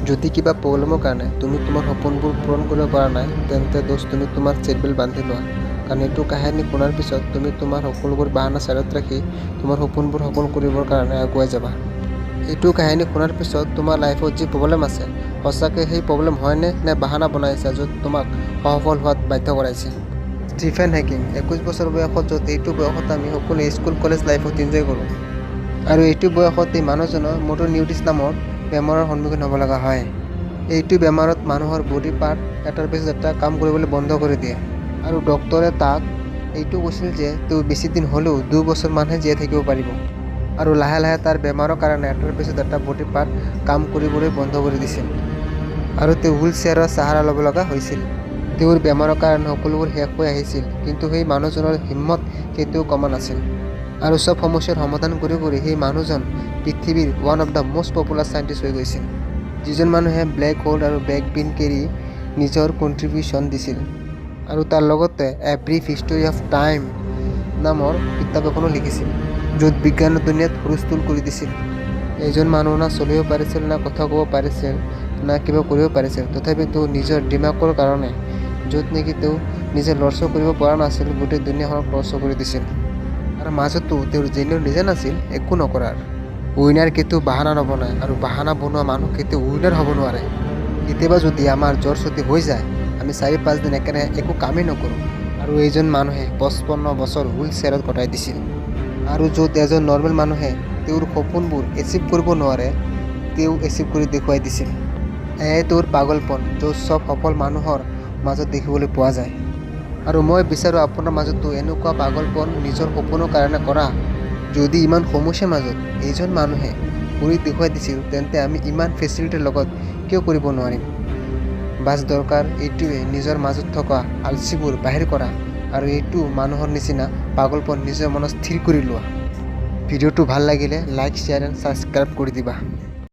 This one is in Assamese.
যদি কিবা প্ৰব্লেমৰ কাৰণে তুমি তোমাৰ সপোনবোৰ পূৰণ কৰিব পৰা নাই, তেন্তে দোষ তুমি তোমাৰ চিটবেল্ট বান্ধি লোৱা। কাৰণ এইটো কাহিনী শুনাৰ পিছত তুমি তোমাৰ সকলোবোৰ বাহানা চাইডত ৰাখি তোমাৰ সপোনবোৰ সফল কৰিবৰ কাৰণে আগুৱাই যাবা। এইটো কাহিনী শুনাৰ পিছত তোমাৰ লাইফত যি প্ৰব্লেম আছে, সঁচাকৈ সেই প্ৰব্লেম হয়নে নে বাহানা বনাইছে য'ত তোমাক সফল হোৱাত বাধ্য কৰাইছে। ষ্টিফেন হকিং 21 বছৰ বয়সত, য'ত এইটো বয়সত আমি সকলোৱে স্কুল কলেজ লাইফত এনজয় কৰোঁ। আৰু এইটো বয়সত এই মানুহজনৰ মটৰ নিউৰিটিছ নামৰ বেমাৰৰ সন্মুখীন হ'ব লগা হয়। এইটো বেমাৰত মানুহৰ বডি পাৰ্ট এটাৰ পিছত এটা কাম কৰিবলৈ বন্ধ কৰি দিয়ে। আৰু ডক্তৰে তাক এইটো কৈছিল যে তেওঁ বেছি দিন হ'লেও 2 বছৰমানহে জীয়াই থাকিব পাৰিব। আৰু লাহে লাহে তাৰ বেমাৰৰ কাৰণে এটাৰ পিছত এটা বডি পাৰ্ট কাম কৰিবলৈ বন্ধ কৰি দিছিল। আৰু তেওঁ হুইল চেয়াৰৰ চাহাৰা ল'ব লগা হৈছিল। তেওঁৰ বেমাৰৰ কাৰণে সকলোবোৰ শেষ হৈ আহিছিল, কিন্তু সেই মানুহজনৰ হিম্মত কেতিয়াও কমা নাছিল। আৰু চব সমস্যাৰ সমাধান কৰি কৰি সেই মানুহজন পৃথিৱীৰ one of the most popular scientist হৈ গৈছিল, যিজন মানুহে ব্লেক হোল আৰু বেগ পিন কেৰি নিজৰ কণ্ট্ৰিবিউশ্যন দিছিল। আৰু তাৰ লগতে a brief history of time নামৰ কিতাপ এখনো লিখিছিল, য'ত বিজ্ঞানৰ দুনিয়াত হুলস্থুল কৰি দিছিল। এজন মানুহ না চলিব পাৰিছিল, না কথা ক'ব পাৰিছিল, না কিবা কৰিব পাৰিছিল, তথাপি তেওঁ নিজৰ দিমাকৰ কাৰণে, য'ত নেকি তেওঁ নিজে লৰচৰ কৰিব পৰা নাছিল, গোটেই দুনিয়াখনক লৰচৰ কৰি দিছিল। আৰু মাজতো তেওঁৰ জেনেও নিজে নাছিল একো নকৰাৰ। উইনাৰ কেতিয়াও বাহানা নবনায়, আৰু বাহানা বনোৱা মানুহ কেতিয়াও উইনাৰ হ'ব নোৱাৰে। কেতিয়াবা যদি আমাৰ জ্বৰ চৰ্দি হৈ যায়, আমি 4-5 দিন একেৰাহে একো কামেই নকৰোঁ। আৰু এইজন মানুহে 55 বছৰ হুইল চেয়াৰত কটাই দিছিল। আৰু য'ত এজন নৰ্মেল মানুহে তেওঁৰ সপোনবোৰ এচিভ কৰিব নোৱাৰে, তেওঁ এচিভ কৰি দেখুৱাই দিছিল। এয়াই তেওঁৰ পাগলপন, য'ত চব সফল মানুহৰ মাজত দেখিবলৈ পোৱা যায়। আৰু মই বিচাৰোঁ আপোনাৰ মাজতো এনেকুৱা পাগলপন নিজৰ সপোনৰ কাৰণে কৰা। যদি ইমান সমস্যাৰ মাজত এইজন মানুহে কৰি দেখুৱাই দিছিল, তেন্তে আমি ইমান ফেচিলিটিৰ লগত কিয় কৰিব নোৱাৰিম? বাছ দৰকাৰ এইটোৱে, নিজৰ মাজত থকা আলচিবোৰ বাহিৰ কৰা, আৰু এইটো মানুহৰ নিচিনা পাগলপন নিজৰ মনত স্থিৰ কৰি লোৱা। ভিডিঅ'টো ভাল লাগিলে লাইক, শ্বেয়াৰ এণ্ড ছাবস্ক্ৰাইব কৰি দিবা।